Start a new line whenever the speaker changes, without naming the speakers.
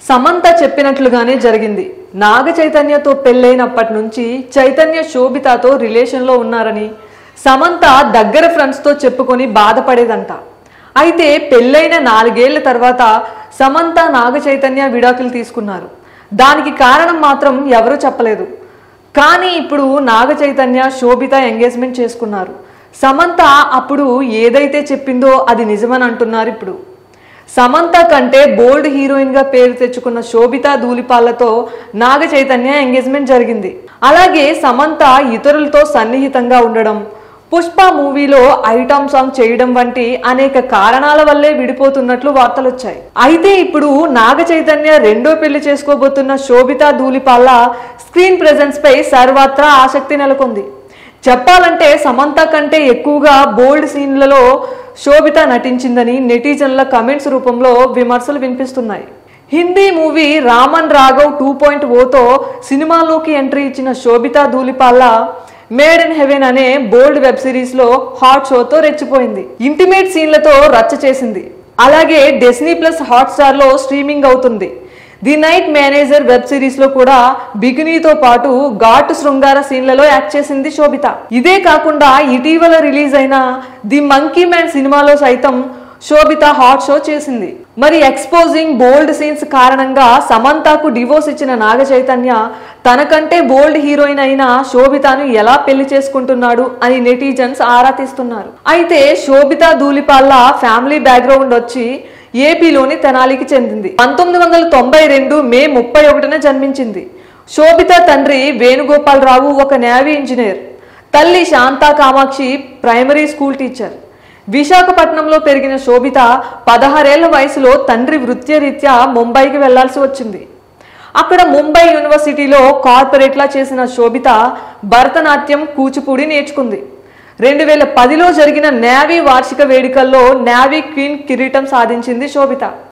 సమంత చెప్పినట్లుగానే జరిగింది. నాగ చైతన్యతో పెళ్ళైనప్పటి నుంచి చైతన్య శోభితతో రిలేషన్లో ఉన్నారని సమంత దగ్గర ఫ్రెండ్స్తో చెప్పుకొని బాధపడేదంట. అయితే పెళ్ళైన 4 ఏళ్ల తర్వాత సమంత నాగ చైతన్య విడాకులు తీసుకున్నారు. దానికి కారణం మాత్రం ఎవరూ చెప్పలేదు. కానీ ఇప్పుడు నాగ చైతన్య శోభిత ఎంగేజ్మెంట్ చేసుకున్నారు. సమంత అప్పుడు ఏదైతే చెప్పిందో అది నిజమని అంటున్నారు. ఇప్పుడు సమంత కంటే బోల్డ్ హీరోయిన్ గా పేరు తెచ్చుకున్న శోభిత ధూళిపాళ్లతో నాగ చైతన్య ఎంగేజ్మెంట్ జరిగింది. అలాగే సమంత ఇతరులతో సన్నిహితంగా ఉండడం, పుష్ప మూవీలో ఐటమ్ సాంగ్ చేయడం వంటి అనేక కారణాల వల్లే విడిపోతున్నట్లు వార్తలు వచ్చాయి. అయితే ఇప్పుడు నాగ చైతన్య రెండో పెళ్లి చేసుకోబోతున్న శోభిత ధూళిపాళ్ల స్క్రీన్ ప్రెజెన్స్ పై సర్వత్రా ఆసక్తి నెలకొంది. చెప్పాలంటే సమంత కంటే ఎక్కువగా బోల్డ్ సీన్లలో శోభిత నటించిందని నెటిజన్ల కమెంట్స్ రూపంలో విమర్శలు వినిపిస్తున్నాయి. హిందీ మూవీ రామన్ రాఘవ్ 2.0తో సినిమాలోకి ఎంట్రీ ఇచ్చిన శోభిత ధూళిపాళ్ల మేడ్ ఇన్ హెవెన్ అనే బోల్డ్ వెబ్ సిరీస్ లో హాట్ షోతో రెచ్చిపోయింది. ఇంటిమేట్ సీన్లతో రచ్చ చేసింది. అలాగే డిస్నీ ప్లస్ హాట్స్టార్ లో స్ట్రీమింగ్ అవుతుంది. The night manager web series లో కూడా బికినీతో పాటు ఘాటు శృంగార సీన్లలో యాక్ట్ చేసింది శోభిత. ఇదే కాకుండా ఇటీవల రిలీజ్ అయిన ది మంకీ మ్యాన్ సినిమాలో సైతం శోభిత హాట్ షో చేసింది. మరి ఎక్స్పోజింగ్ బోల్డ్ సీన్స్ కారణంగా సమంతకు డివోర్స్ ఇచ్చిన నాగ చైతన్య తనకంటే బోల్డ్ హీరోయిన్ అయిన శోభితను ఎలా పెళ్లి చేసుకుంటున్నాడు అని నెటిజన్స్ ఆరా తీస్తున్నారు. అయితే శోభిత ధూళిపాళ్ల ఫ్యామిలీ బ్యాక్గ్రౌండ్ వచ్చి ఏపీలోని తెనాలికి చెందింది. 1992 మే 31న జన్మించింది. శోభిత తండ్రి వేణుగోపాలరావు ఒక నేవీ ఇంజనీర్, తల్లి Shantha Kamakshi primary school teacher. విశాఖపట్నంలో పెరిగిన శోభిత 16 ఏళ్ల వయసులో తండ్రి వృత్తిరీత్యా ముంబైకి వెళ్లాల్సి వచ్చింది. అక్కడ ముంబై యూనివర్సిటీలో కార్పొరేట్లా చేసిన శోభిత భరతనాట్యం, కూచిపూడి నేర్చుకుంది. 2010లో జరిగిన నేవీ వార్షిక వేడుకల్లో నేవీ క్వీన్ కిరీటం సాధించింది శోభిత.